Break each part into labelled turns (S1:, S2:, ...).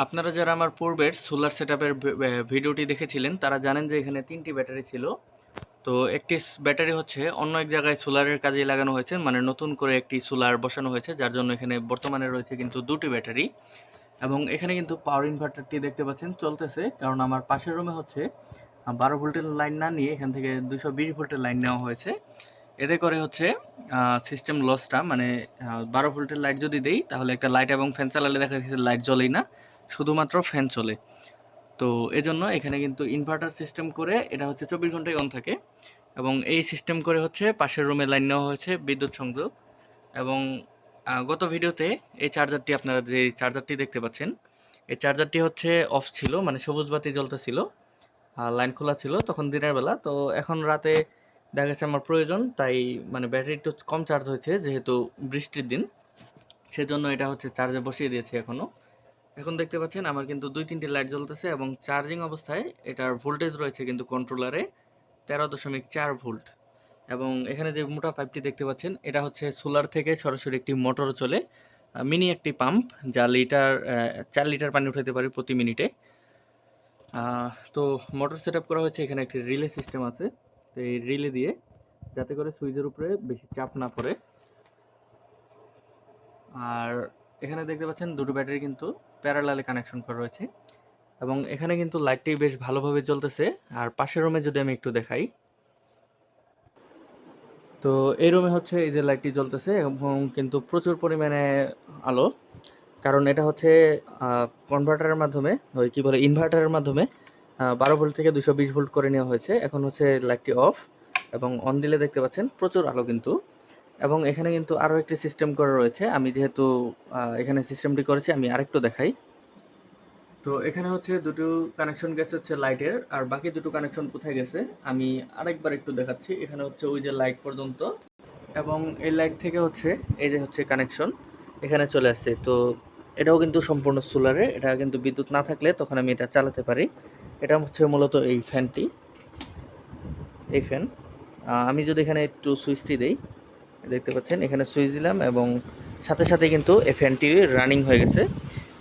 S1: আপনারা যারা আমার পূর্বের সোলার সেটআপের ভিডিওটি দেখেছিলেন তারা জানেন যে এখানে ৩টি ব্যাটারি ছিল। তো একটি ব্যাটারি হচ্ছে অন্য এক জায়গায় সোলারের কাজে লাগানো হয়েছে, মানে নতুন করে একটি সোলার বসানো হয়েছে, যার জন্য এখানে বর্তমানে রয়েছে কিন্তু ২টি ব্যাটারি। এবং এখানে কিন্তু পাওয়ার ইনভার্টারটি দেখতে পাচ্ছেন চলতেছে, কারণ আমার পাশের রুমে হচ্ছে ১২ ভোল্টের লাইন না নিয়ে এখান থেকে ২২০ ভোল্টের লাইন নেওয়া হয়েছে। এতে করে হচ্ছে সিস্টেম লসটা, মানে ১২ ভোল্টের লাইট যদি দেই তাহলে একটা লাইট এবং ফ্যান চালালে দেখা যাচ্ছে লাইট জ্বলেই না, শুধুমাত্র ফ্যান চলে। তো এজন্য এখানে কিন্তু ইনভার্টার সিস্টেম করে এটা হচ্ছে ২৪ ঘন্টায় অন থাকে, এবং এই সিস্টেম করে হচ্ছে পাশের রুমে লাইন নেওয়া হয়েছে বিদ্যুৎ সংযোগ। এবং গত ভিডিওতে এই চার্জারটি, আপনারা যে চার্জারটি দেখতে পাচ্ছেন, এই চার্জারটি হচ্ছে অফ ছিল, মানে সবুজ বাতি জ্বলতেছিল, লাইন খোলা ছিল তখন দিনের বেলা। তো এখন রাতে দেখা গেছে আমার প্রয়োজন, তাই মানে ব্যাটারি একটু কম চার্জ হয়েছে যেহেতু বৃষ্টির দিন, সেজন্য এটা হচ্ছে চার্জে বসিয়ে দিয়েছি এখনও। এখন দেখতে পাচ্ছেন আমার কিন্তু ২-৩টি লাইট জ্বলতেছে, এবং চার্জিং অবস্থায় এটার ভোল্টেজ রয়েছে কিন্তু কন্ট্রোলারে ১৩.৪ ভোল্ট। এবং এখানে যে মোটা পাইপটি দেখতে পাচ্ছেন এটা হচ্ছে সোলার থেকে সরাসরি একটি মোটর চলে, মিনি একটি পাম্প, যা ৪ লিটার পানি উঠাতে পারে প্রতি মিনিটে। তো মোটর সেট আপ করা হয়েছে, এখানে একটি রিলে সিস্টেম আছে। তো এই রিলে দিয়ে যাতে করে সুইচের উপরে বেশি চাপ না পড়ে। আর এখানে দেখতে পাচ্ছেন দুটো ব্যাটারি কিন্তু প্যারালালে কানেকশন করা রয়েছে, এবং এখানে কিন্তু লাইটটি বেশ ভালোভাবে জ্বলতেছে। আর পাশের রুমে যদি আমি একটু দেখাই, তো এই রুমে হচ্ছে এই যে লাইটটি জ্বলতেছে, এবং কিন্তু প্রচুর পরিমাণে আলো, কারণ এটা হচ্ছে কনভার্টারের মাধ্যমে, ওই কি বলে ইনভার্টারের মাধ্যমে ১২ ভোল্ট থেকে ২২০ ভোল্ট করে নেওয়া হয়েছে। এখন হচ্ছে লাইটটি অফ, এবং অন দিলে দেখতে পাচ্ছেন প্রচুর আলো কিন্তু। এবং এখানে কিন্তু আরও একটি সিস্টেম করা রয়েছে, আমি যেহেতু এখানে সিস্টেমটি করেছি আমি আরেকটু দেখাই। তো এখানে হচ্ছে দুটো কানেকশন গেছে হচ্ছে লাইটের, আর বাকি দুটো কানেকশন কোথায় গেছে আমি আরেকবার একটু দেখাচ্ছি। এখানে হচ্ছে ওই যে লাইট পর্যন্ত, এবং এই লাইট থেকে হচ্ছে এই যে হচ্ছে কানেকশন এখানে চলে আসছে। তো এটাও কিন্তু সম্পূর্ণ সোলারে, এটা কিন্তু বিদ্যুৎ না থাকলে তখন আমি এটা চালাতে পারি। এটা হচ্ছে মূলত এই ফ্যানটি, এই ফ্যান। আমি যদি এখানে একটু সুইচটি দেই, দেখতে পাচ্ছেন এখানে সুইচ দিলাম এবং সাথে সাথে কিন্তু এই ফ্যানটি রানিং হয়ে গেছে,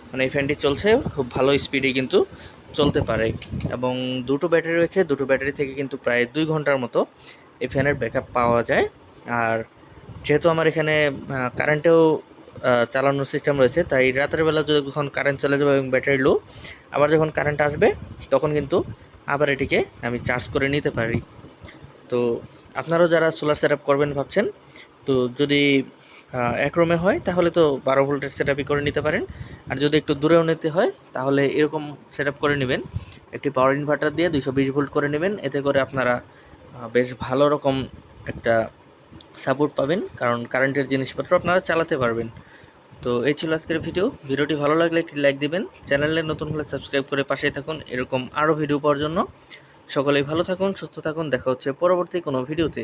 S1: মানে এই ফ্যানটি চলছে খুব ভালো স্পিডে কিন্তু চলতে পারে। এবং দুটো ব্যাটারি রয়েছে, দুটো ব্যাটারি থেকে কিন্তু প্রায় ২ ঘন্টার মতো এই ফ্যানের ব্যাকআপ পাওয়া যায়। আর যেহেতু আমার এখানে কারেন্টেও চালানোর সিস্টেম রয়েছে, তাই রাতের বেলা যখন কারেন্ট চলে যাবে এবং ব্যাটারি লো, আবার যখন কারেন্ট আসবে তখন কিন্তু আবার এটিকে আমি চার্জ করে নিতে পারি। তো আপনারাও যারা সোলার সেট আপ করবেন ভাবছেন, তো যদি এক রুমে হয় তাহলে তো ১২ ভোল্টের সেট আপই করে নিতে পারেন। আর যদি একটু দূরেও নিতে হয় তাহলে এরকম সেট আপ করে নেবেন, একটি পাওয়ার ইনভার্টার দিয়ে ২২০ ভোল্ট করে নেবেন। এতে করে আপনারা বেশ ভালো রকম একটা সাপোর্ট পাবেন, কারণ কারেন্টের জিনিসপত্র আপনারা চালাতে পারবেন। তো এই ছিল আজকের ভিডিওটি ভালো লাগলে একটি লাইক দিবেন, চ্যানেলে নতুন হলে সাবস্ক্রাইব করে পাশেই থাকুন এরকম আরও ভিডিও পাওয়ার জন্য। সকলেই ভালো থাকুন, সুস্থ থাকুন, দেখা হচ্ছে পরবর্তী কোনো ভিডিওতে।